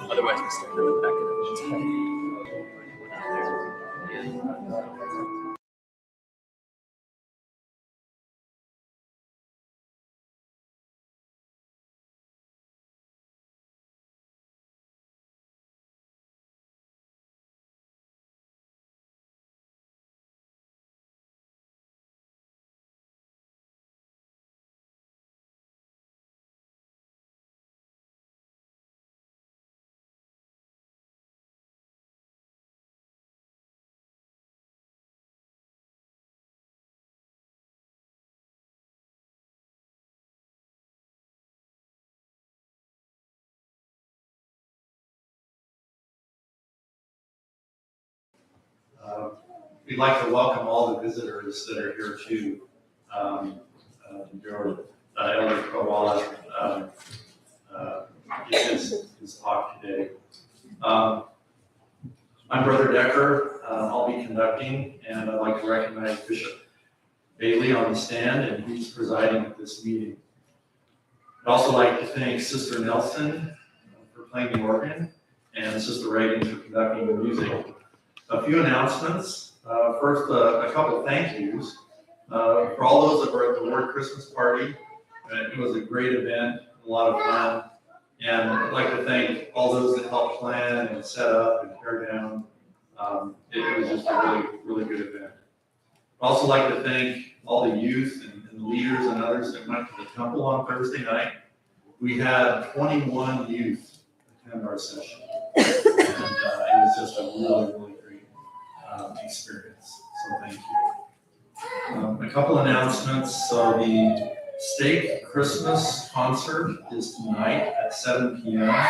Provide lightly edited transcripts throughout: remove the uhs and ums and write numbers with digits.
Otherwise, we start with back We'd like to welcome all the visitors that are here too. Your Elder Kowalik his talk today. I'm Brother Decker. I'll be conducting, and I'd like to recognize Bishop Bailey on the stand, and he's presiding at this meeting. I'd also like to thank Sister Nelson for playing the organ, and Sister Reagan for conducting the music. A few announcements. First, a couple thank yous for all those that were at the Ward Christmas party. It was a great event, a lot of fun. And I'd like to thank all those that helped plan and set up and tear down. It was just a really, really good event. I'd also like to thank all the youth and the leaders and others that went to the temple on Thursday night. We had 21 youth attend our session. And it was just a really, really great experience. So thank you. A couple announcements. So the Stake Christmas concert is tonight at 7 p.m. at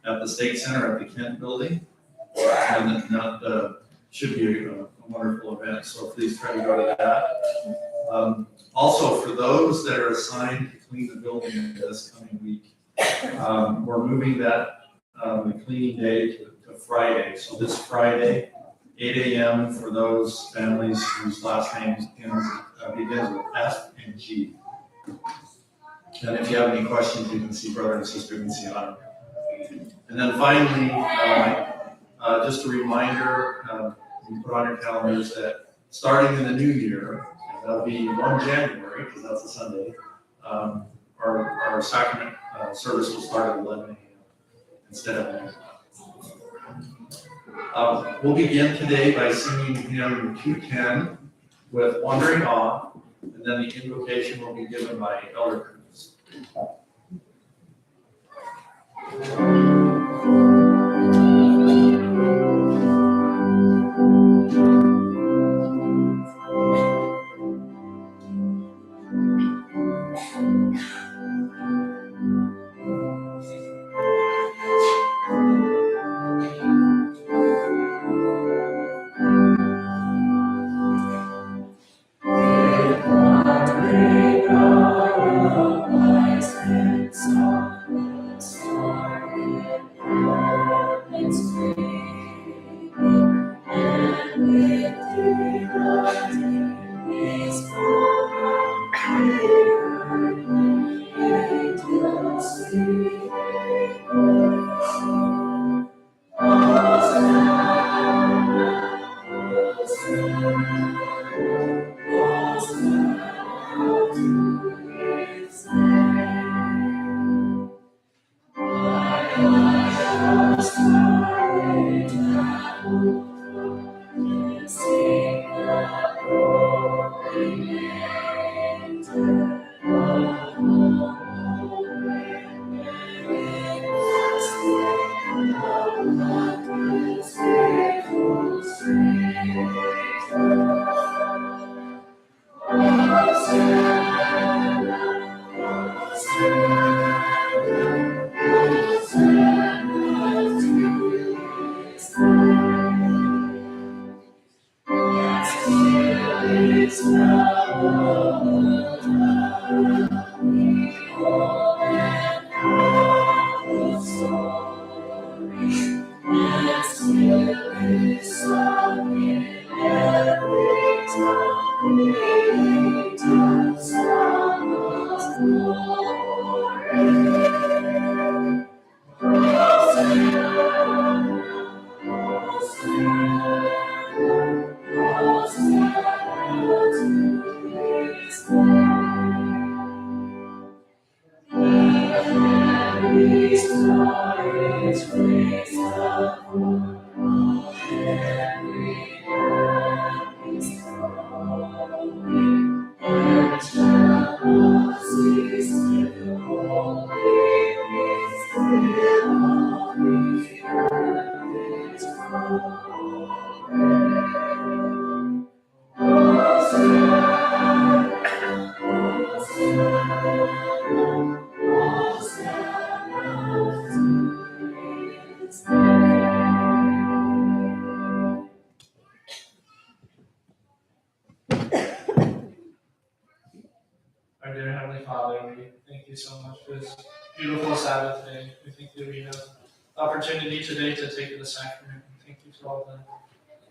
the Stake Center at the Kent Building. And that should be a wonderful event, so please try to go to that. Also, for those that are assigned to clean the building this coming week, we're moving that the cleaning day to Friday. So this Friday, 8 a.m. for those families whose last name begins with F and G. And if you have any questions, you can see Brother and Sister Vinciano. And then finally, just a reminder, you put on your calendars that starting in the new year, that'll be 1 January, because that's a Sunday, our sacrament service will start at 11 a.m. instead of 9. We'll begin today by singing hymn 210 with Wandering Awe, and then the invocation will be given by Elder Cruz. Our dear Heavenly Father, we thank you so much for this beautiful Sabbath day. We thank you that we have the opportunity today to take the sacrament. We thank you for all the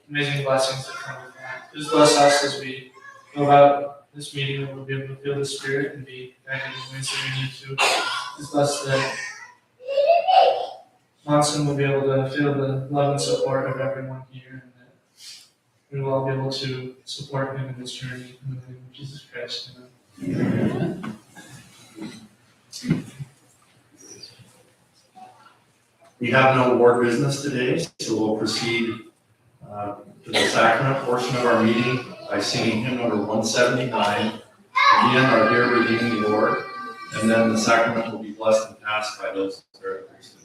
amazing blessings that come with that. Please bless us as we go about this meeting, that we'll be able to feel the Spirit and be guided in ways that we need to. Please bless that Monson will be able to feel the love and support of everyone here, and that we will all be able to support him in this journey. In the name of Jesus Christ, amen. We have no board business today, so we'll proceed to the sacrament portion of our meeting by singing hymn number 179. Again, our dear redeeming Lord, and then the sacrament will be blessed and passed by those that are priesthood.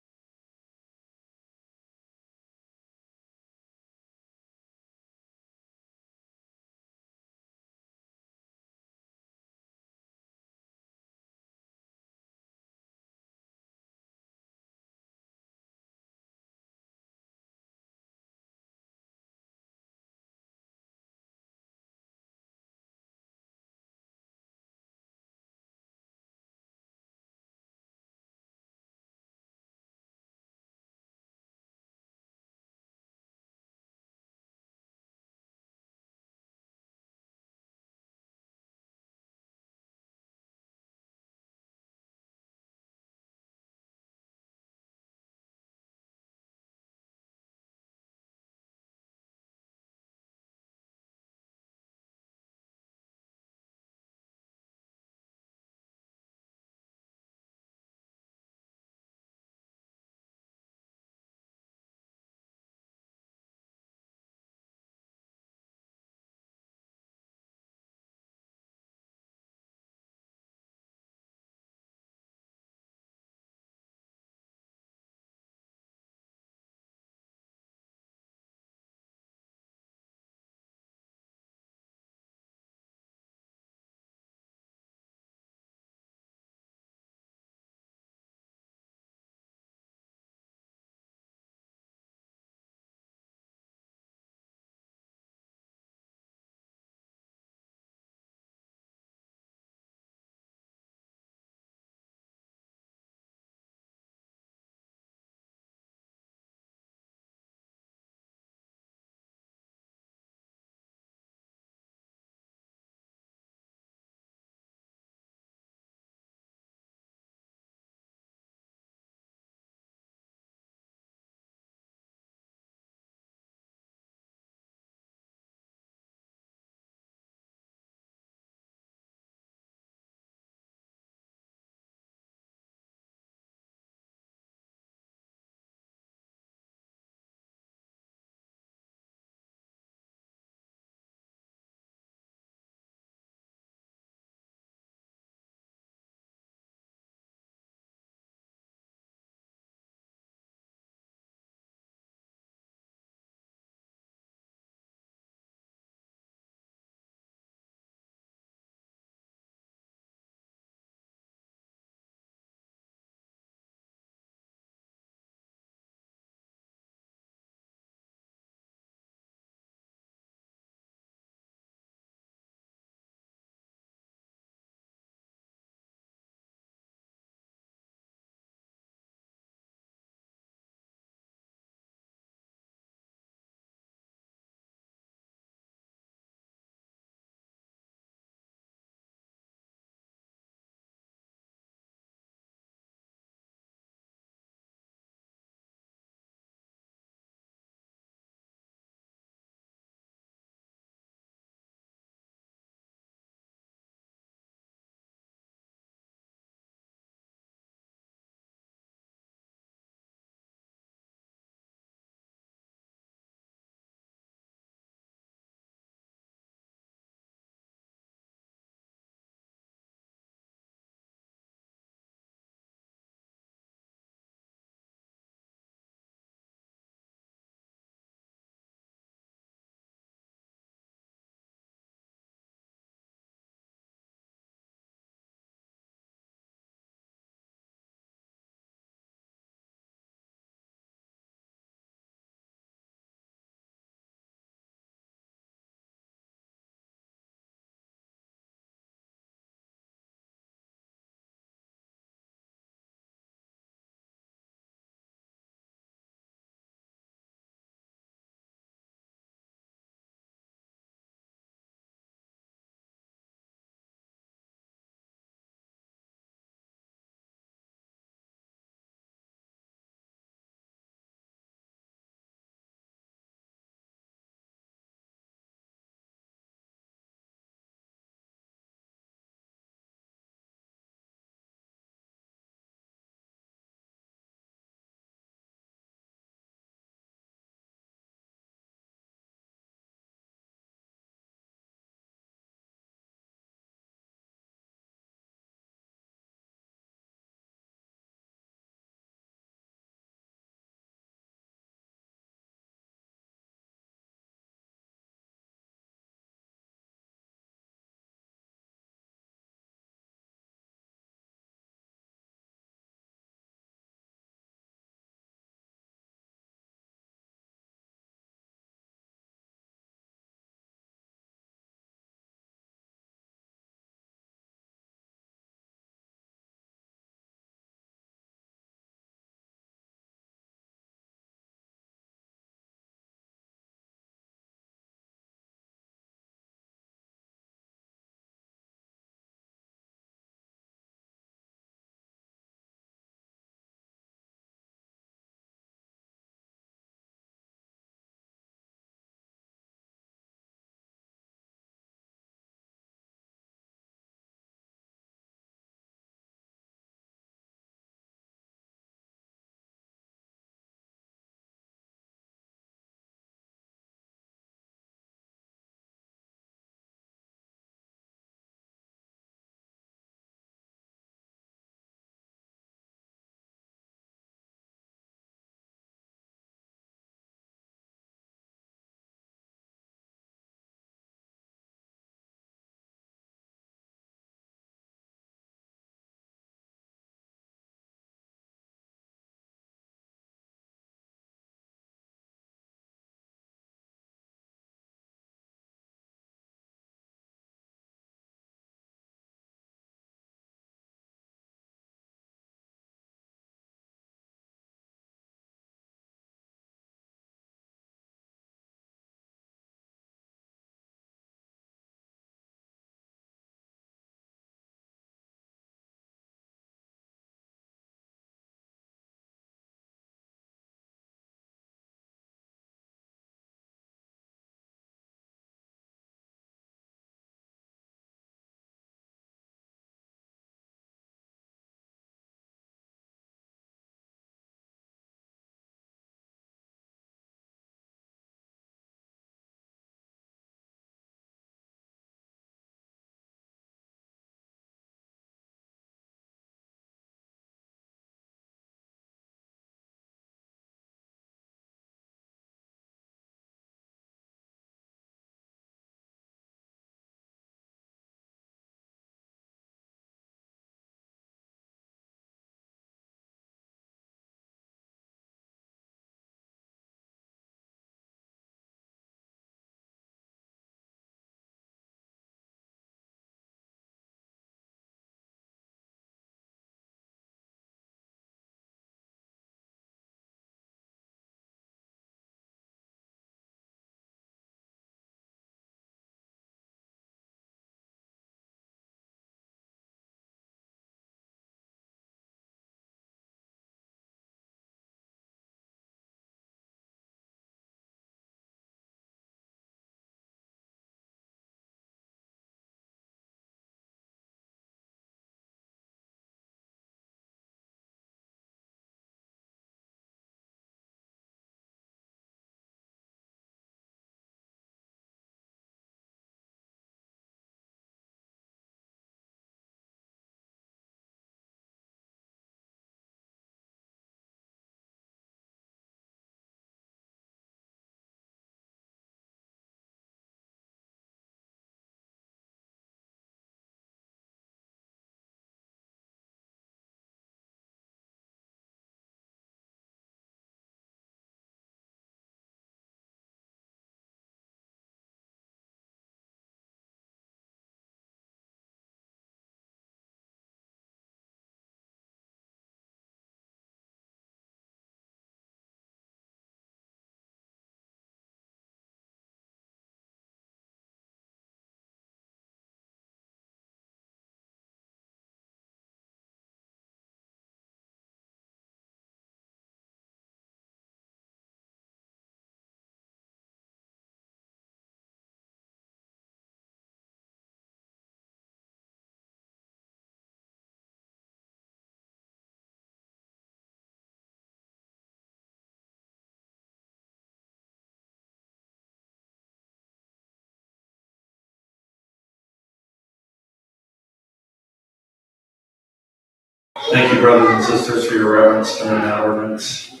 Thank you, brothers and sisters, for your reverence during that ordinance.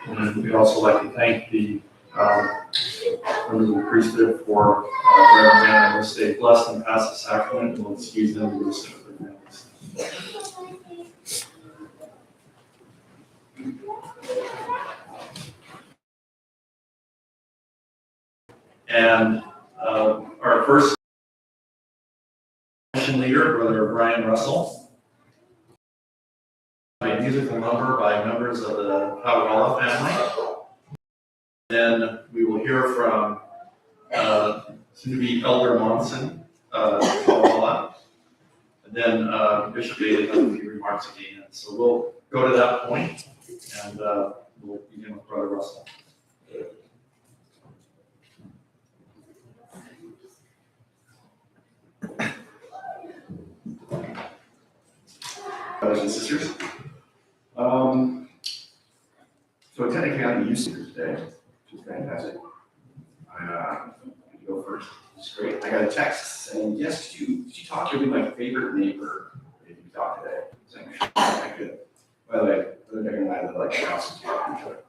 And we'd also like to thank the members of the priesthood for Reverend Hannah. Will stay blessed and pass the sacrament, and we'll excuse them to visit with their families. And our first mission leader, Brother Brian Russell, a musical number by members of the Hawala family. Then we will hear from soon to be Elder Monson, Hawala. And then Bishop Bailey has a few remarks at the end. So we'll go to that point, and we'll begin with Brother Russell. Brothers and sisters. So technically I'm the youth speaker today, which is fantastic. I go first, which is great. I got a text saying, yes, could you talk? You'll be my favorite neighbor if you talk today. So I could. By the way, Brother Decker and I live like houses to each other.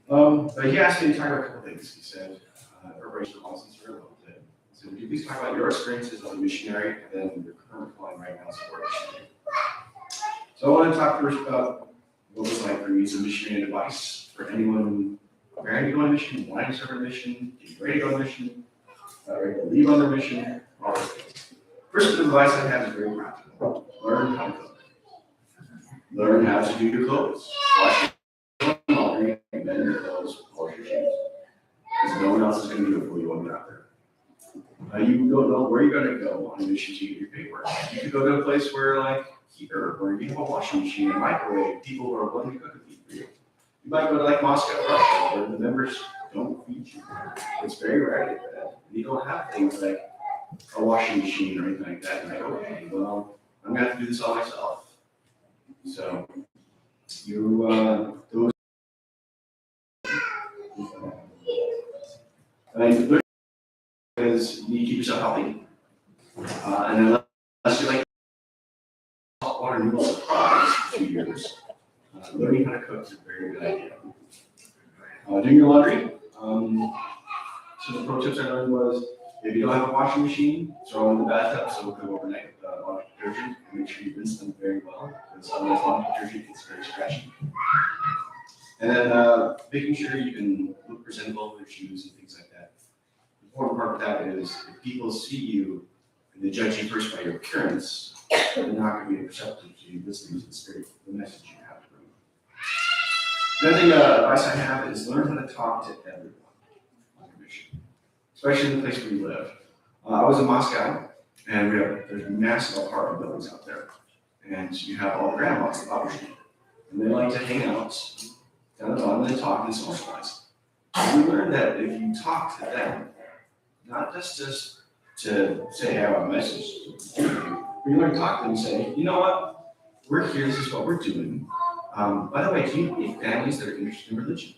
So. But he asked me to talk about a couple things. He said, preparation for lessons for a little bit. So would you please talk about your experiences as a missionary and then your current calling right now as a missionary? So I want to talk first about what it was like for me as a missionary advice for anyone preparing to go on a mission, wanting to serve a mission, getting ready to go on a mission, ready to leave on their mission, all those things. First bit of advice I have is very practical. Learn how to cook. Learn how to do your clothes. Wash your laundry and mend your clothes, polish your shoes. Because no one else is going to do it for you when you're out there. You don't know where you're going to go on a mission to get your paperwork. You could go to a place where, like here, where you have a washing machine and microwave, people who are willing to cook a feed for you. You might go to like Moscow, Russia, where the members don't feed you. It's very rare to get that. And you don't have things like a washing machine or anything like that. You're like, okay, well, I'm going to have to do this all myself. So, you, those. Is you need to keep yourself healthy. And unless you like saltwater noodle surprise for 2 years, learning how to cook is a very good idea. Doing your laundry. Some of the pro tips I learned was if you don't have a washing machine, throw them in the bathtub so it'll cook overnight with laundry detergent and make sure you rinse them very well because otherwise laundry detergent gets very scratchy. And then making sure you can look presentable with your shoes and things like that. The important part of that is if people see you and they judge you first by your appearance, they're not going to be receptive to you listening to the spirit, the message you have to bring. Another thing, advice I have is learn how to talk to everyone on your mission, especially in the place where you live. I was in Moscow, and there's massive apartment buildings out there, and you have all the grandmas, the Babushki, and they like to hang out down the bottom and talk and socialize. And we learned that if you talk to them, not just to say, hey, I have a message to you, but you learn to talk to them and say, you know what, we're here, this is what we're doing. By the way, do you have any families that are interested in religion?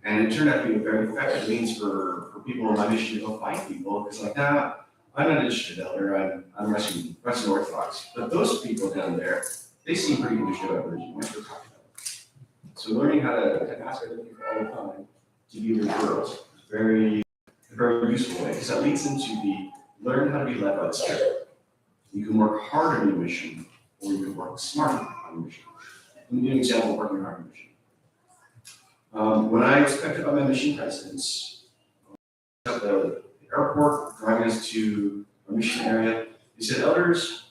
And it turned out to be a very effective means for people in my mission to go find people, because like, nah, I'm not interested, elder, I'm Russian Orthodox. But those people down there, they seem pretty interested about religion. Why don't you talk to them? So learning how to ask other people all the time to be referrals is a very useful way, because that leads them to learn how to be led by the Spirit. You can work hard on your mission, or you can work smarter on your mission. Let me give you an example of working hard on your mission. When I was picked by my mission presidents at the airport, driving us to our mission area, they said, elders,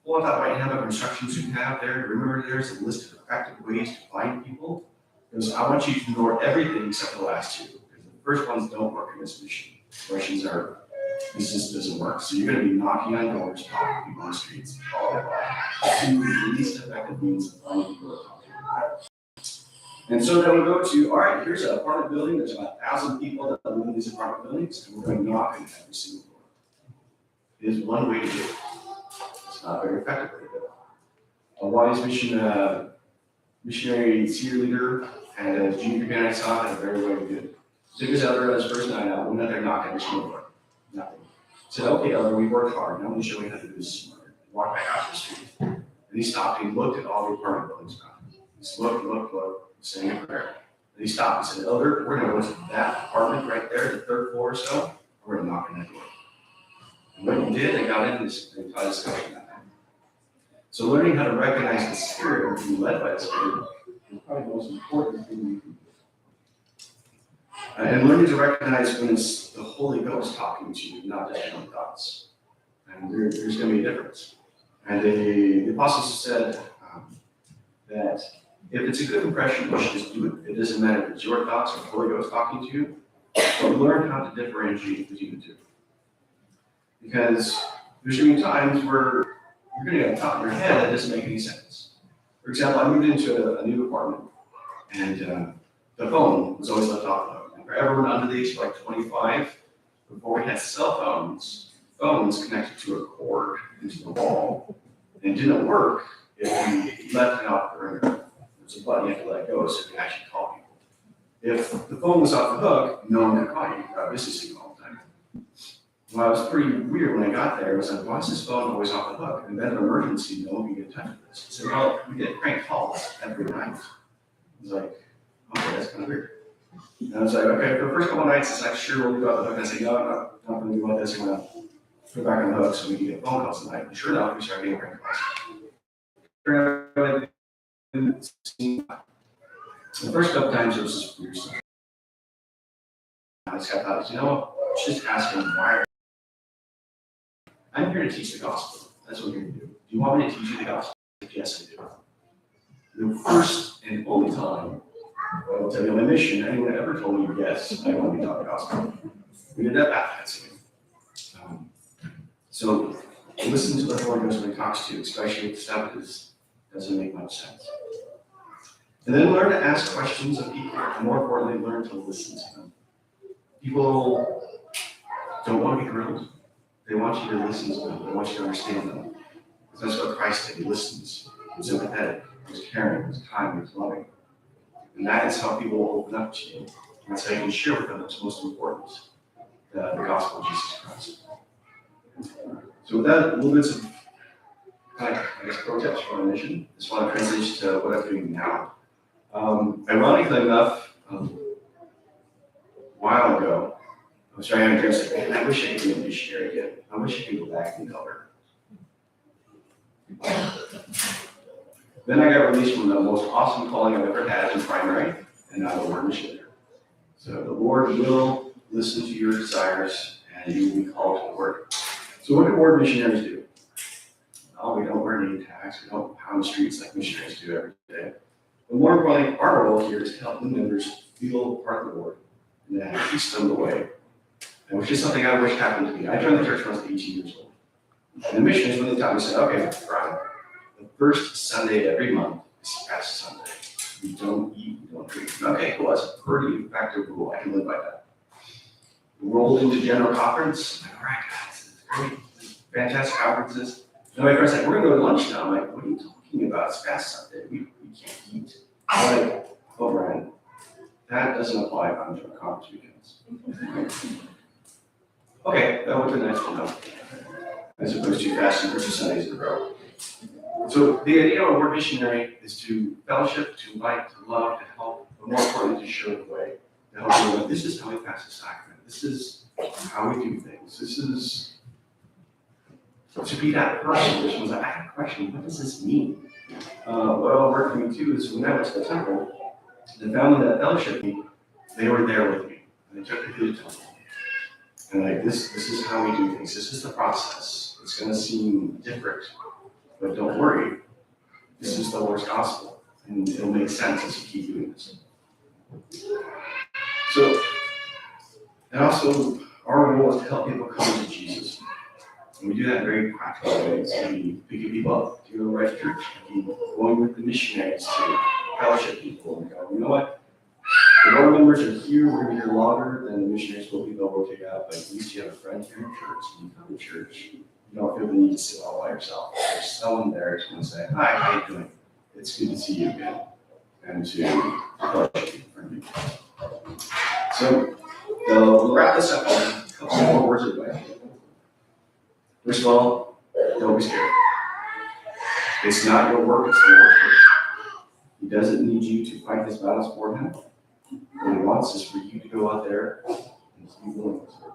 pull out that white handbook of instructions you have there. Remember, there's a list of effective ways to find people. Because I want you to ignore everything except for the last two. Because the first ones don't work in this mission. Russians this just doesn't work. So you're going to be knocking on doors, talking to people on the streets, all that while. Two the least effective means of finding people to talk to. And so then we'll go to, all right, here's an apartment building. There's about 1,000 people that live in these apartment buildings, and we're going to knock on every single door. It is one way to do it. It's not very effective way to do it. A wise missionary senior leader and a junior man I saw had a very way to do it. Took his elder on his first night out, went out there knocking every single door. Nothing. Said, okay, elder, we worked hard. Now I'm going to show you how to do this smarter. walked back out to the street. And he stopped and he looked at all the apartment buildings around him. He just looked, saying a prayer. And he stopped and said, Elder, we're going to go to that apartment right there, the third floor or so. We're going to knock on that door. And when he did, they got into this entire discussion that night. So learning how to recognize the Spirit and being led by the Spirit is probably the most important thing we can do. And learning to recognize when it's the Holy Ghost talking to you, not just your own thoughts. And there's going to be a difference. And the apostles said that if it's a good impression, you should just do it. It doesn't matter if it's your thoughts or the Holy Ghost talking to you, but learn how to differentiate between the two. Because there's going to be times where you're going to get a thought in your head that doesn't make any sense. For example, I moved into a new apartment, and the phone was always left off. And for everyone under the age of like 25, before we had cell phones connected to a cord into the wall, and it didn't work if you left it off the ringer. There's a button you have to let go so you can actually call people. If the phone was off the hook, no one could call you. You got a busy signal all the time. Well, it was pretty weird when I got there. I was like, why is this phone always off the hook? And then an emergency, no one can get in touch with us. So, well, we get prank calls every night. I was like, okay, that's kind of weird. And I was like, okay, for the first couple of nights, it's like, sure, we'll leave out the hook. And I said, no, I'm not going to do about this. I'm going to put it back on the hook so we can get phone calls tonight. And sure enough, we started getting prank calls. The first couple times, it was just weird stuff. I thought, you know what? Just ask him why. I'm here to teach the gospel. That's what I'm here to do. Do you want me to teach you the gospel? Yes, I do. The first and only time I will tell you on my mission, anyone ever told me yes, I want to be taught the gospel. We did that baptizing. So listen to the Holy Ghost when he talks to you, especially if the stuff doesn't make much sense. And then learn to ask questions of people, and more importantly, learn to listen to them. People don't want to be grilled. They want you to listen to them. They want you to understand them. Because that's what Christ did. He listens. He was empathetic. He was caring. He was kind. He was loving. And that is how people will open up to you. And that's how you can share with them what's most important, the gospel of Jesus Christ. So with that, a little bit of pro-tips for our mission. I just want to transition to what I'm doing now. Ironically enough, a while ago, I was trying to address it, man, I wish I could be a missionary again. I wish I could go back and help her. Then I got released from the most awesome calling I've ever had in primary, and now the word missionary. So the Lord will listen to your desires, and you will be called to the word. So what do word missionaries do? Oh, we don't wear name tags. We don't pound the streets like missionaries do every day. But more importantly, our role here is to help the members feel part of the Lord and then teach them the way. And which is something I wish happened to me. I joined the church when I was 18 years old. And the missionaries, when they taught me, said, okay, Brian, the first Sunday every month is Fast Sunday. We don't eat, we don't drink. Okay, cool, that's a pretty effective rule. I can live by that. We rolled into general conference. I'm like, all right, guys, great, fantastic conferences. And my friend's like, we're going to go to lunch now. I'm like, what are you talking about? It's Fast Sunday. We can't eat. I'm like, oh, Brian, that doesn't apply on general conference weekends. Okay, that would be nice to know. As opposed to fasting for 2 Sundays in a row. So the idea of a word missionary is to fellowship, to invite, to love, to help, but more importantly, to show the way. To help you know, this is how we pass the sacrament. This is how we do things. This is to be that person which was like, I have a question, what does this mean? What worked for me too is when I went to the temple, the family that fellowship me, they were there with me. And they took me to the temple. And like, this is how we do things. This is the process. It's going to seem different, but don't worry. This is the Lord's gospel, and it'll make sense as you keep doing this. So, and also, our goal is to help people come to Jesus. And we do that in very practical ways. We pick people up to go right to church. We going with the missionaries to fellowship people and go, you know what? The Lord members are here, we're going to be here longer than the missionaries will be, they'll rotate out, but at least you have a friend here in church, and you come to church. You don't feel the need to sit all by yourself. There's someone there who's going to say, hi, how you doing? It's good to see you again. And to fellowship you from you. So, we'll wrap this up in a couple more words of advice. First of all, don't be scared. It's not your work, it's the Lord's work. He doesn't need you to fight his battles for him. What he wants is for you to go out there and to be willing to serve.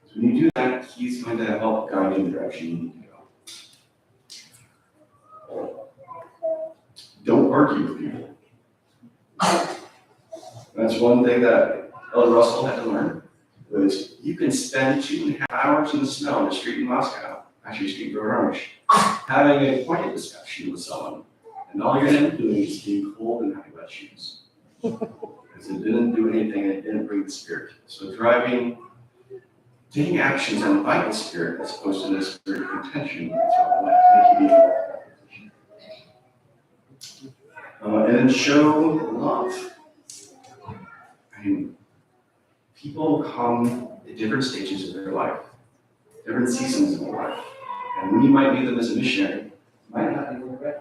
So when you do that, he's going to help guide you in the direction you need to go. Don't argue with people. That's one thing that Elder Russell had to learn, was you can spend 2.5 hours in the snow on the street in Moscow, actually street in Orange, having a pointed discussion with someone, and all you're going to end up doing is being cold and having wet shoes. Because it didn't do anything, and it didn't bring the Spirit. So taking actions and by the Spirit as opposed to the spirit of contention, that's what will make you be. And then show love. I mean, people come at different stages of their life, different seasons of their life. And when you might meet them as a missionary, it might not be right.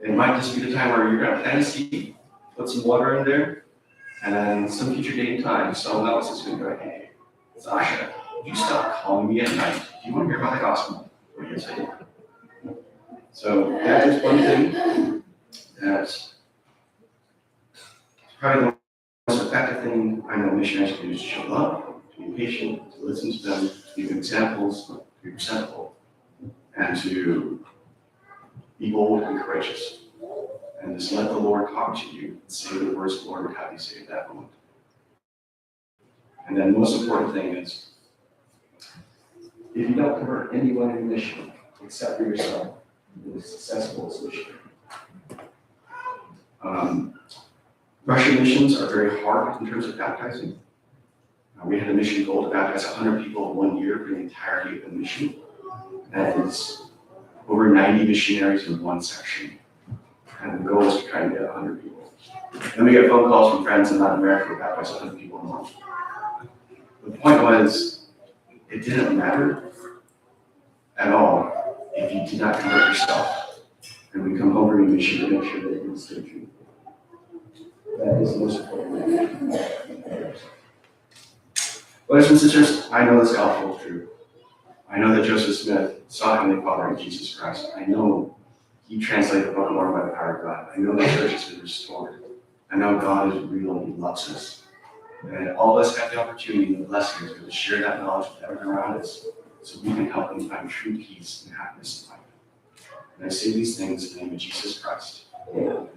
It might just be the time where you're going to plant a seed, put some water in there, and then some future date and time, someone else is going to go, hey, Sasha, would you stop calling me at night? Do you want to hear about the gospel? What do you say? So that is one thing that's probably the most effective thing I know missionaries can do, is to show love, to be patient, to listen to them, to give examples, to be presentable, and to be bold and courageous. And just let the Lord talk to you and say the words the Lord would have you say at that moment. And then the most important thing is, if you don't convert anyone in mission except for yourself, you'll be successful as a missionary. Russian missions are very hard in terms of baptizing. We had a mission goal to baptize 100 people in 1 year for the entirety of the mission. That is over 90 missionaries in one section. And the goal is to try and get 100 people. Then we get phone calls from friends in Latin America who baptize 100 people in a month. The point was, it didn't matter at all if you did not convert yourself and we come home from your mission to make sure that it was still true. That is the most important thing. Brothers and sisters, I know this gospel is true. I know that Joseph Smith saw Heavenly Father in Jesus Christ. I know he translated the Book of Mormon by the power of God. I know the church has been restored. I know God is real and he loves us. And all of us have the opportunity and the blessing to share that knowledge with everyone around us so we can help them find true peace and happiness in life. And I say these things in the name of Jesus Christ. Amen.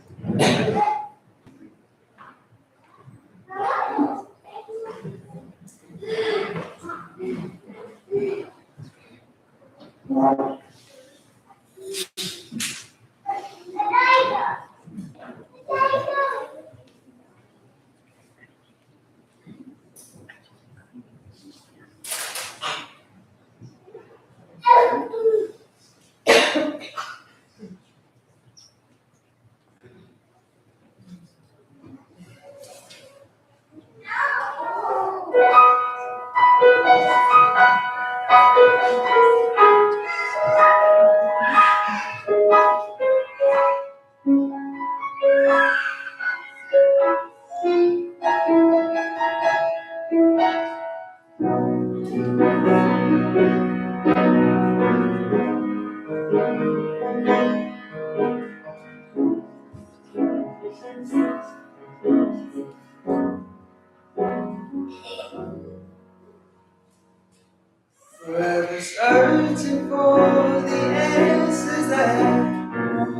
Forever searching for the answers that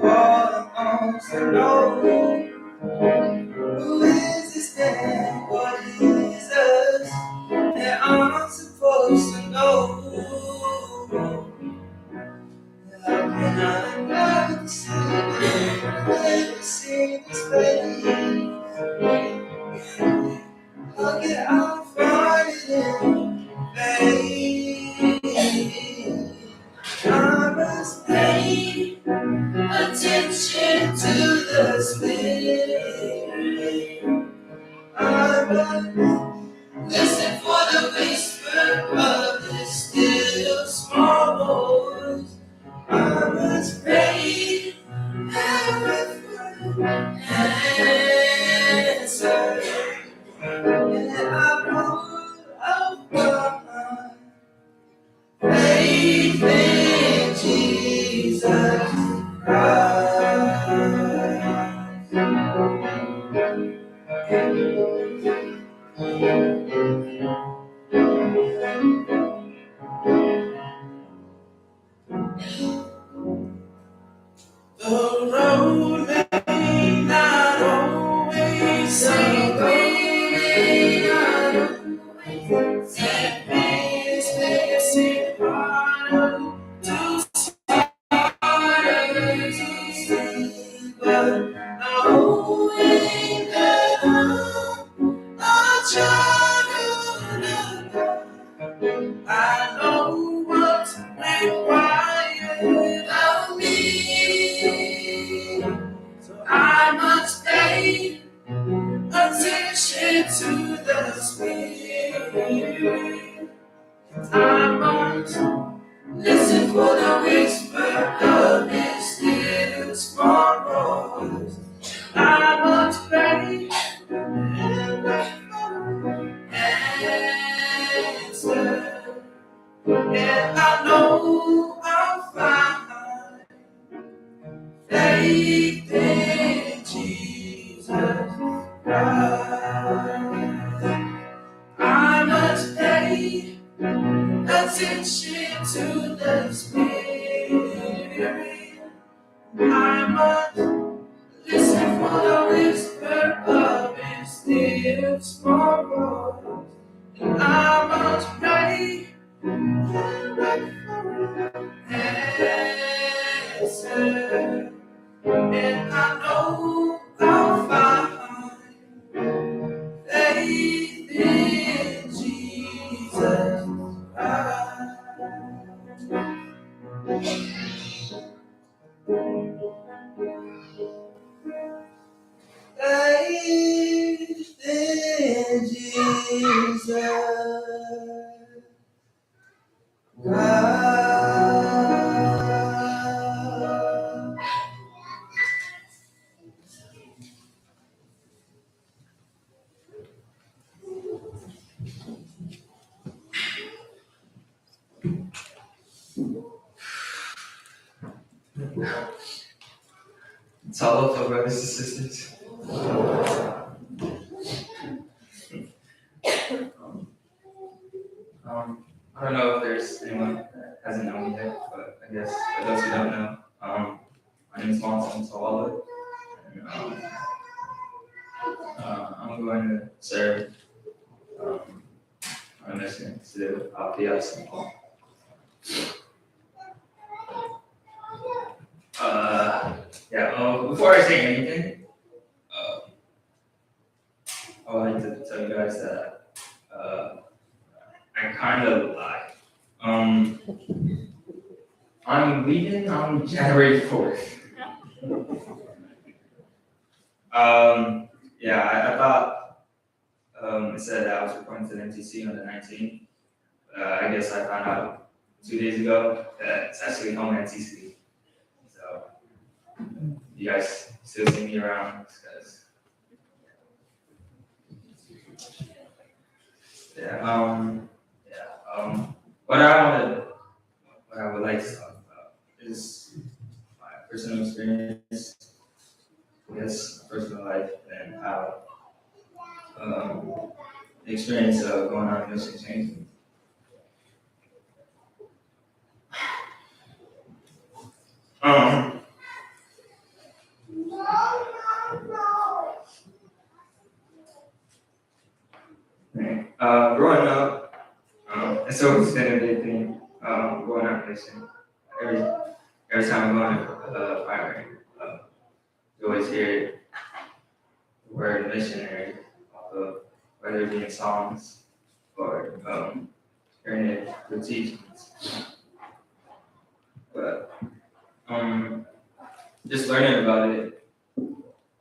all wants to know. Who is this man? What is us? That I'm supposed to know. How can I never see his face? How can I find it in vain? I must pay attention to the Spirit. I must listen for the whisper of His still small voice. I must pray and answer. And I put up my faith in Jesus. The road may not always seem green, and things may seem harder to see, but knowing that I'm a child of God, I know what's required of me. So I must pay attention to the Spirit. I must listen for the whisper of His still small voice. I must pray and wait for an answer. And I know I'll find faith in Jesus Christ. I must pay attention to the Spirit. I must listen for the whisper of His still small voice. And I must pray and wait for an answer. And I know I'll find faith in Jesus Christ. Faith in Jesus Christ. It's all up to brothers and sisters. I don't know if there's anyone that hasn't known me yet, but I guess for those who don't know, my name is Monson Sawala, and I'm going to serve on a mission to LPS and Paul. Before I say anything, I would like to tell you guys that I kind of lied. I'm leaving on January 4th. I thought it said that I was reporting to the MTC on the 19th. I guess I found out 2 days ago that it's actually home MTC. So you guys still see me around, because what I would like to talk about is my personal experience, I guess, personal life, and how the experience of going on a mission changed me. Growing up, it's always been a big thing, going on a mission. Every time I'm going to primary, you always hear the word missionary, whether it be in songs or hearing it through teachings. But just learning about it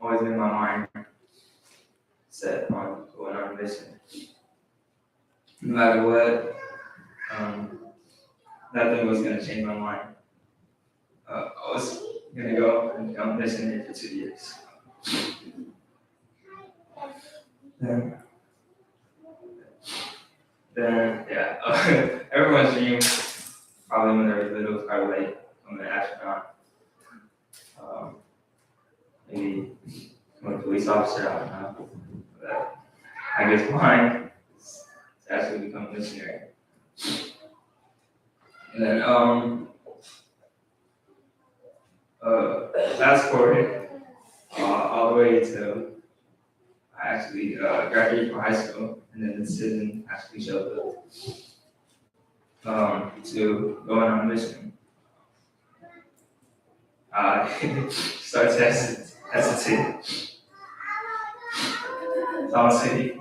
always been my mind set on going on a mission. No matter what, nothing was going to change my mind. I was going to go and become a missionary for 2 years. Everyone's dream, probably when they were little, was probably like becoming an astronaut. police officer out now. But I guess mine is to actually become a missionary. And then fast forward all the way to I actually graduated from high school, and then the decision actually showed up to going on a mission. I started to hesitate. It's honestly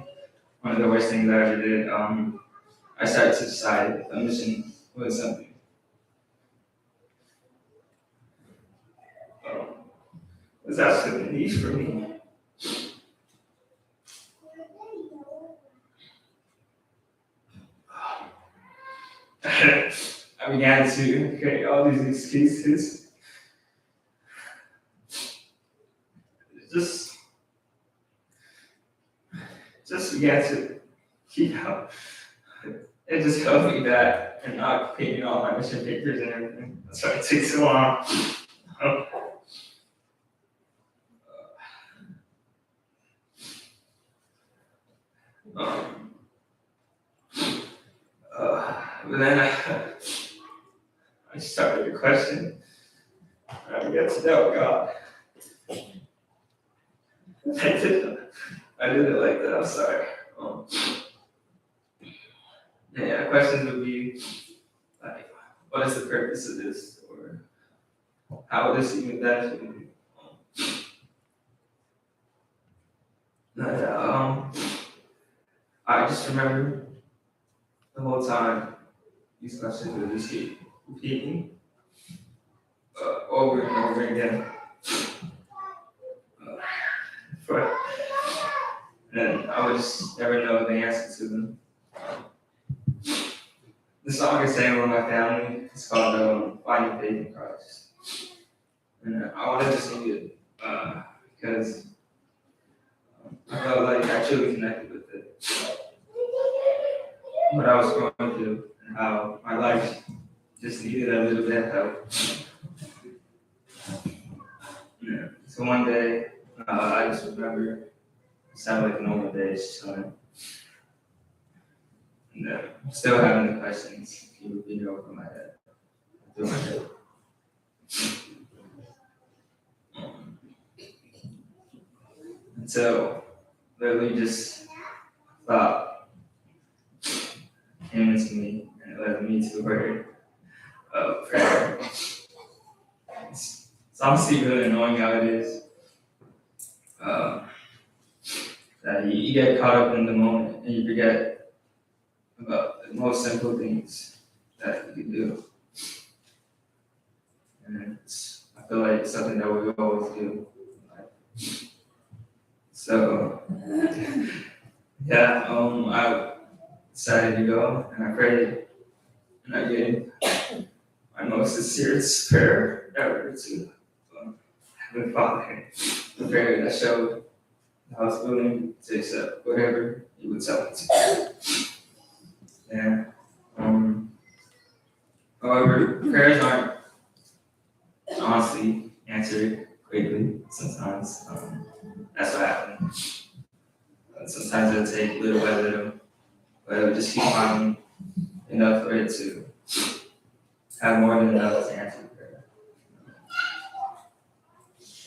one of the worst things I ever did. I started to decide if a mission was something was absolutely niche for me. I began to create all these excuses. Just began to keep out. It just held me back and not painting all my mission papers and everything. That's why it takes so long. But then I started to question. I began to doubt God. I did it like that. I'm sorry. Yeah, questions would be like, what is the purpose of this, or how would this even benefit me? I just remember the whole time these questions would just keep repeating over and over again. And I would just never know the answer to them. The song I sang with my family is called Finding Faith in Christ. And I wanted to sing it because I felt like I truly connected with it. What I was going through and how my life just needed a little bit of help. Yeah. So one day, I just remember it sounded like a normal day, just chilling. And still having the questions keep repeating over my head, through my head. Until literally just thought came into me and it led me to a word of prayer. It's honestly really annoying how it is. That you get caught up in the moment and you forget about the most simple things that you can do. And I feel like it's something that we always do. So, yeah, I decided to go and I prayed and I gave my most sincerest prayer ever to Heavenly Father. The prayer that showed I was willing to accept whatever you would tell me to do. And however, prayers aren't honestly answered quickly. Sometimes that's what happens. Sometimes it'll take little by little, but it'll just keep finding enough for it to have more than enough to answer the prayer.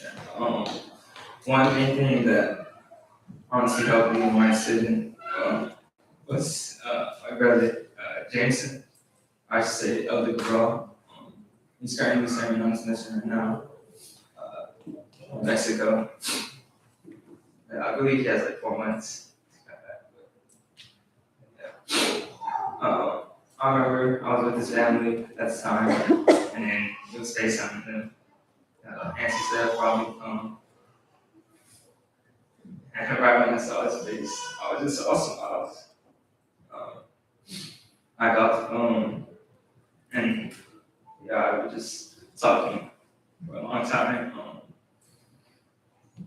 Yeah. One main thing that honestly helped me in my decision was my brother Jameson. I should say Elder Cabral. He's currently serving on his mission right now, Mexico. I believe he has like 4 months. I remember I was with his family at the time, and then he was FaceTiming him. Nancy said probably and right when I saw his face, I was just awesome. I got the phone, and yeah, I was just talking for a long time.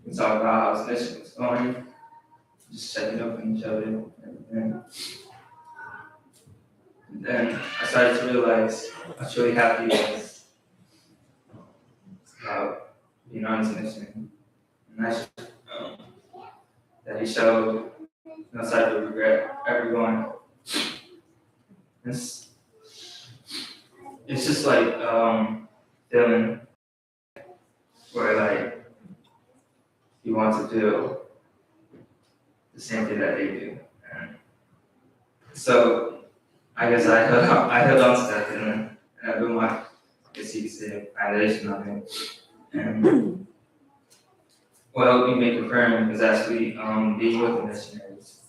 We talked about how his mission was going, just checking up on each other and everything. And then I started to realize how truly happy he was about being on his mission. And They showed no type of regret ever going. It's, it's just like feeling where like you want to do the same thing that they do. And so I guess I held on to that feeling and I built my, I guess you could say, foundation on it. And what helped me make it firm was actually being with the missionaries.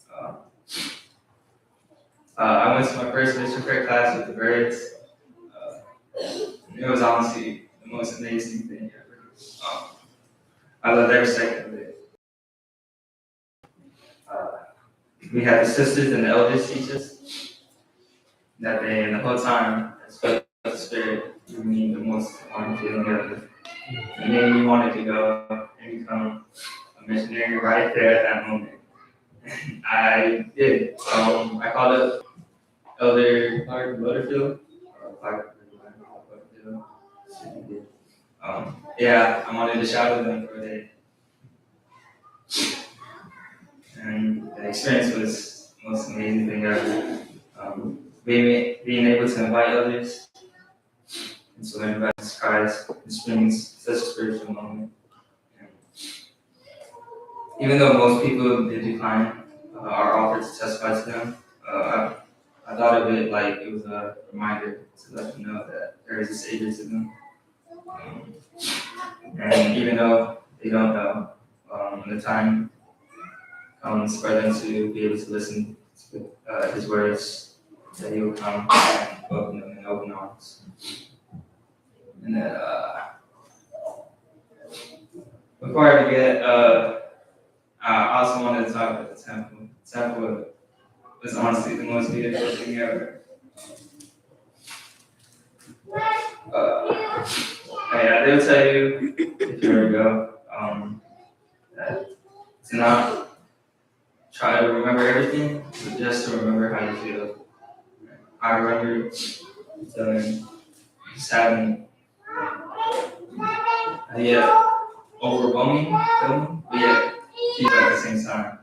I went to my first mission prayer class with the birds. Uh, it was honestly the most amazing thing ever. I loved every second of it. Uh, we had the sisters and the elders teach us that day, and the whole time, I felt the spirit gave me the most fun feeling ever. It made me wanted to go and become a missionary right there at that moment. I did. I called up Elder Clark Butterfield, or Clark Butterfield. Yeah, I wanted to shout at them for a day. And the experience was the most amazing thing ever. Being able to invite others and to learn about Jesus Christ, it brings such a spiritual moment. And even though most people did decline our offer to testify to them, I thought of it like it was a reminder to let them know that there is a Savior to them. And even though they don't know, when the time comes for them to be able to listen to His words, that He will come and welcome them in open arms. And then, before I forget, I also wanted to talk about the temple. The temple was honestly the most beautiful thing ever. Yeah, they'll tell you if you ever go that to not try to remember everything, but just to remember how you feel. I remember feeling just having overwhelming feeling, but yet peace at the same time.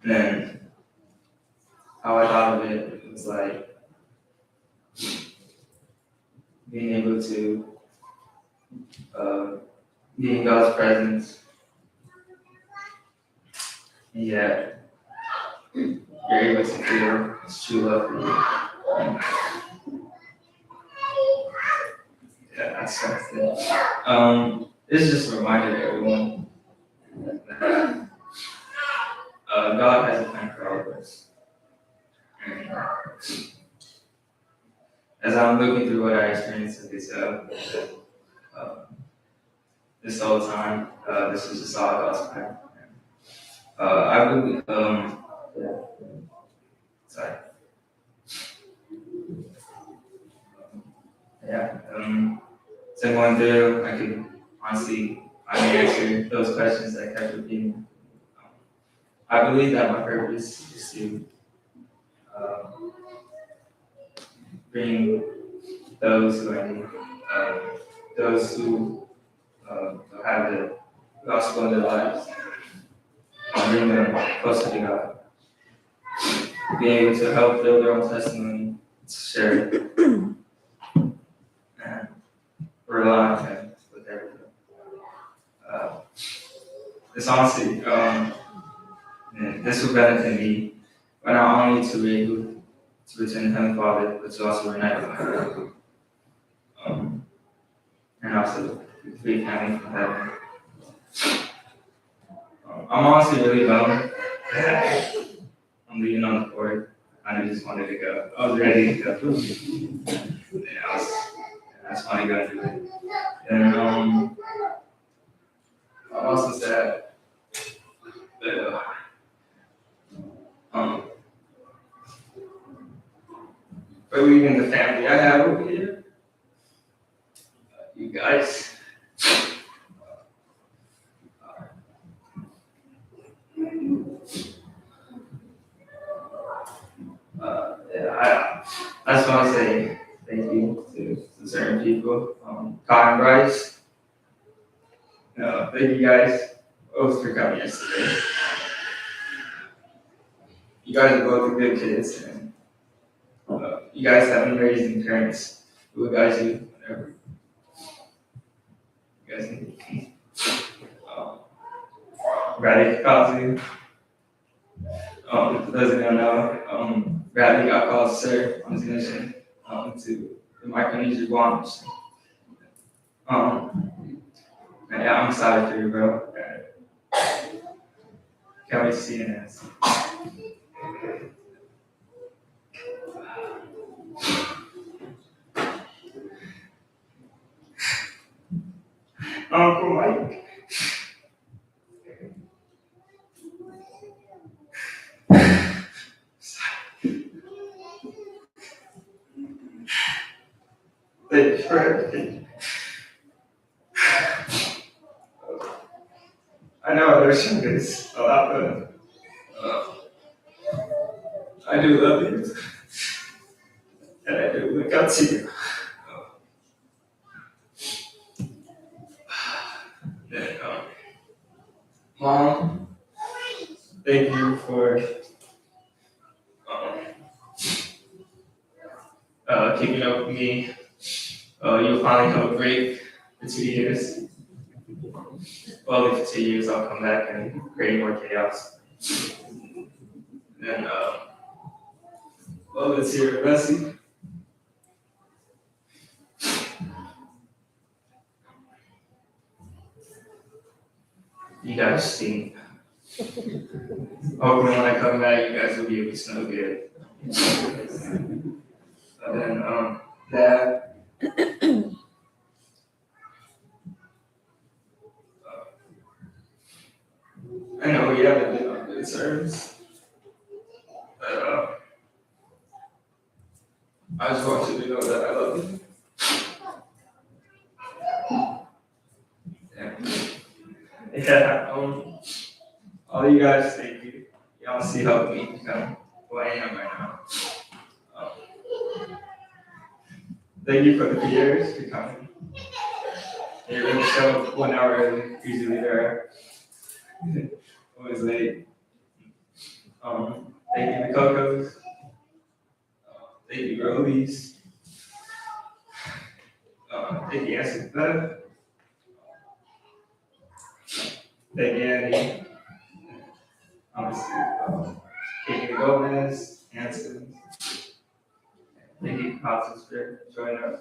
And then how I thought of it was like being able to be in God's presence, and yet you're able to feel His true love for you. Yeah, that's something. This is just a reminder to everyone that God has a plan for all of us. And as I'm looking through what I experienced at this whole time, this was just all God's plan. I believe, sorry. Yeah, so going through, I could honestly, I can answer those questions that kept repeating. I believe that my purpose is to bring those who are need, those who have the gospel in their lives, and bring them closer to God. Be able to help build their own testimony, to share it, and rely on Him with everything. It's honestly, this will benefit me, but not only to be able to return to Heavenly Father, but to also reunite with my God. And also free family from heaven. I'm honestly really bummed that I'm leaving on the 4th. I just wanted to go. I was ready to go. Yeah, that's funny going through it. And I'm also sad that for leaving the family I have over here. You guys. I just want to say thank you to certain people. Cotton Bryce. Thank you guys both for coming yesterday. You guys are both good kids, and you guys have amazing parents who will guide you whenever you guys need. Bradley calls you. For those of you who don't know, Bradley got called sir on his mission to the Micronesia Guams. Yeah, I'm excited for you, bro. Can't wait to see you next. Uncle Mike. Thank you for everything. I know there's some days a lot, but I do love you, and I do look up to you. And, Mom, thank you for keeping up with me. You'll finally have a break for 2 years. Well, only for 2 years, I'll come back and create more chaos. And, well, let's hear it, Bessie. You guys stink. Hopefully when I come back, you guys will be able to smell good. And then, Dad. I know we haven't been on good terms, but I just want you to know that I love you. Yeah, all you guys, thank you. Y'all see helped me become who I am right now. Thank you for the years for coming. You really showed 1 hour early, usually there. Always late. Thank you to Coco's. Thank you, Rollies. Thank you, Answer Beth. Thank you, Andy. Obviously, thank you, Gomez, Hanson. Thank you, Positive Spirit, for joining us.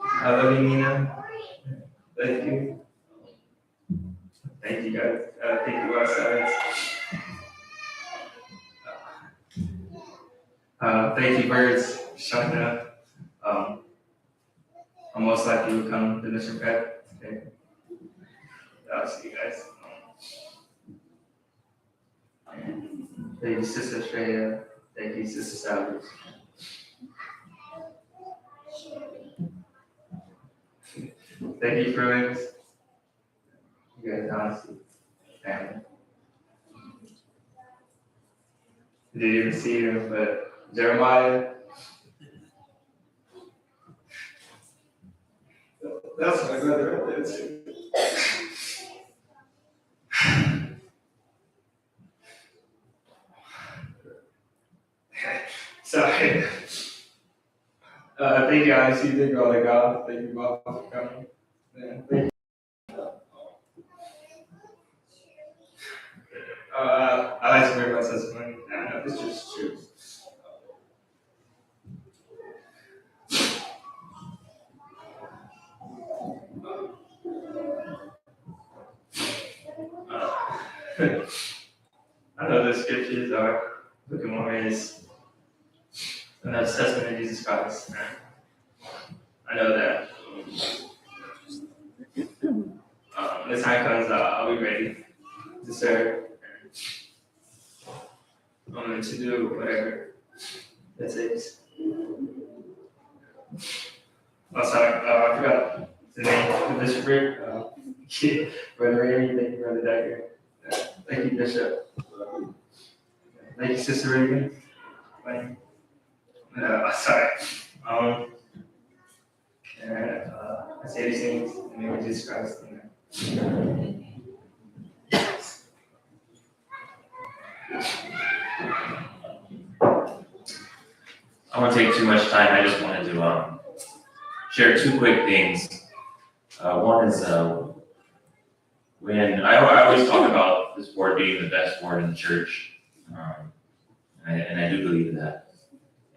I love you, Nina. Thank you. Thank you, guys. Thank you, West thank you, Birds, for showing up. I'm most likely will come to Mission Prep. Okay. I'll see you guys. Thank you, Sister Shreya. Thank you, Sister Salvage. Thank you, friends. You guys, honestly, family. Didn't even see him, but Jeremiah. That's my brother right there, too. Sorry. Thank you, guys. You did go to God. Thank you, Bob, for coming. Yeah, thank you. I like to wear my testimony. I know it's just true. I know the scriptures are looking more ways than the testament of Jesus Christ. I know that. When the time comes, I'll be ready to serve. To do whatever it takes. Oh, sorry, I forgot the name of the district. Brother Amy, thank you, Brother Decker. Thank you, Bishop. Thank you, Sister Reagan. Sorry. And I say these things in the name of Jesus Christ. Amen. I won't take too much time. I just wanted to share two quick things. One is when I always talk about this board being the best board in the church, and I do believe that.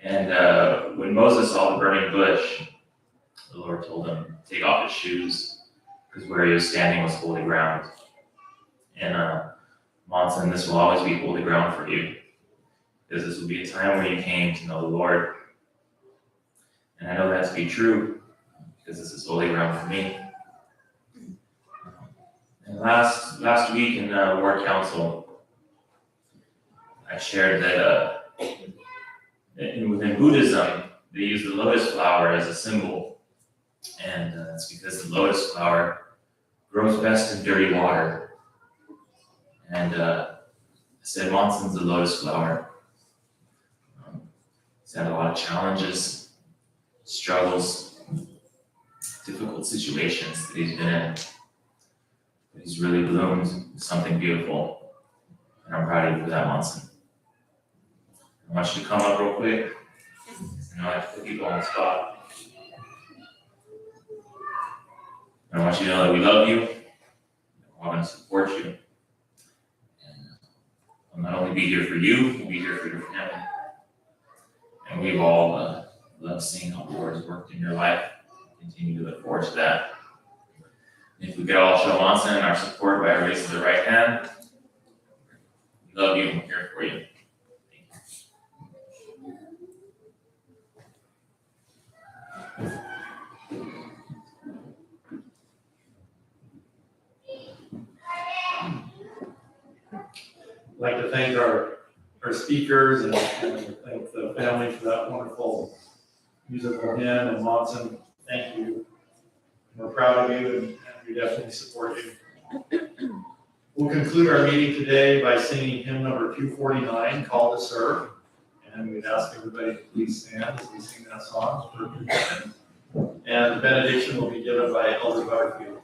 And when Moses saw the burning bush, the Lord told him to take off his shoes because where he was standing was holy ground. And Monson, this will always be holy ground for you because this will be a time where you came to know the Lord. And I know that to be true because this is holy ground for me. And last week in Ward Council, I shared that within Buddhism, they use the lotus flower as a symbol. And it's because the lotus flower grows best in dirty water. And I said, Monson's the lotus flower. He's had a lot of challenges, struggles, difficult situations that he's been in. But he's really bloomed with something beautiful. And I'm proud of you for that, Monson. I want you to come up real quick. I know I have to put people on the spot. I want you to know that we love you. We're going to support you. And I'll not only be here for you, we'll be here for your family. And we've all loved seeing how the Lord has worked in your life. Continue to look forward to that. And if we could all show Monson our support by raising the right hand, we love you and we're here for you. I'd like to thank our speakers and thank the family for that wonderful musical hymn. And Monson, thank you. We're proud of you and we definitely support you. We'll conclude our meeting today by singing hymn number 249, Call to Serve. And we'd ask everybody to please stand as we sing that song for 2 minutes. And the benediction will be given by Elder Garfield.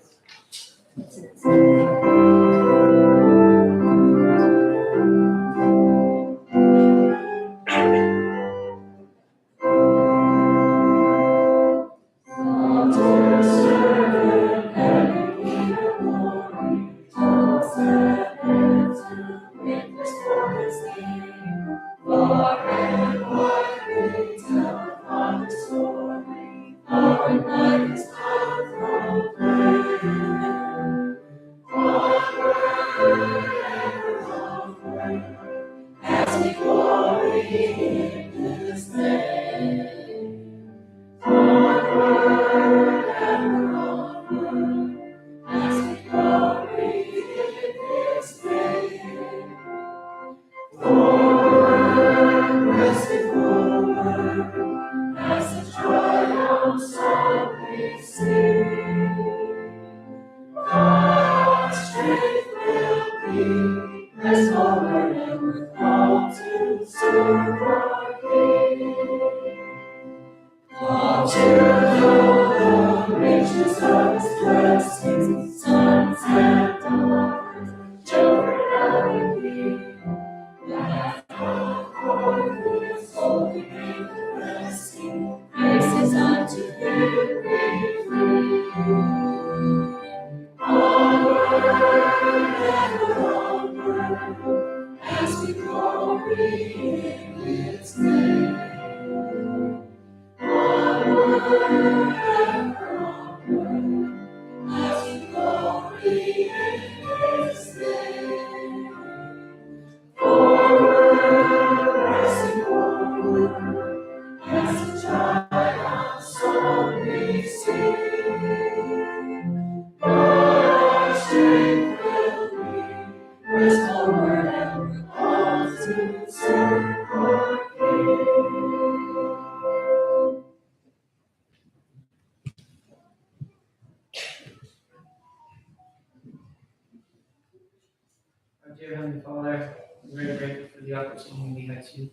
Dear Heavenly Father, we're very grateful for the opportunity we had to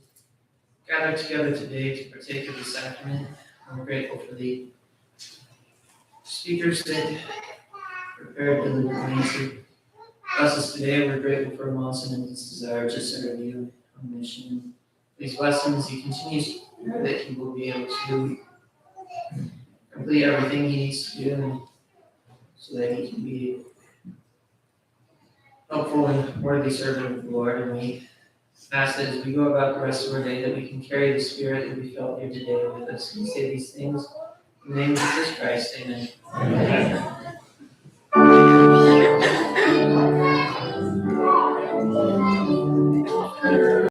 gather together today to partake of the sacrament. And we're grateful for the speakers that prepared diligently to bless us today. We're grateful for Monson and his desire to serve you on mission. Please bless him as he continues to pray that he will be able to complete everything he needs to do, and so that he can be helpful and worthy servant of the Lord. And we ask that as we go about the rest of our day, that we can carry the spirit that we felt here today with us. We say these things in the name of Jesus Christ. Amen. Amen.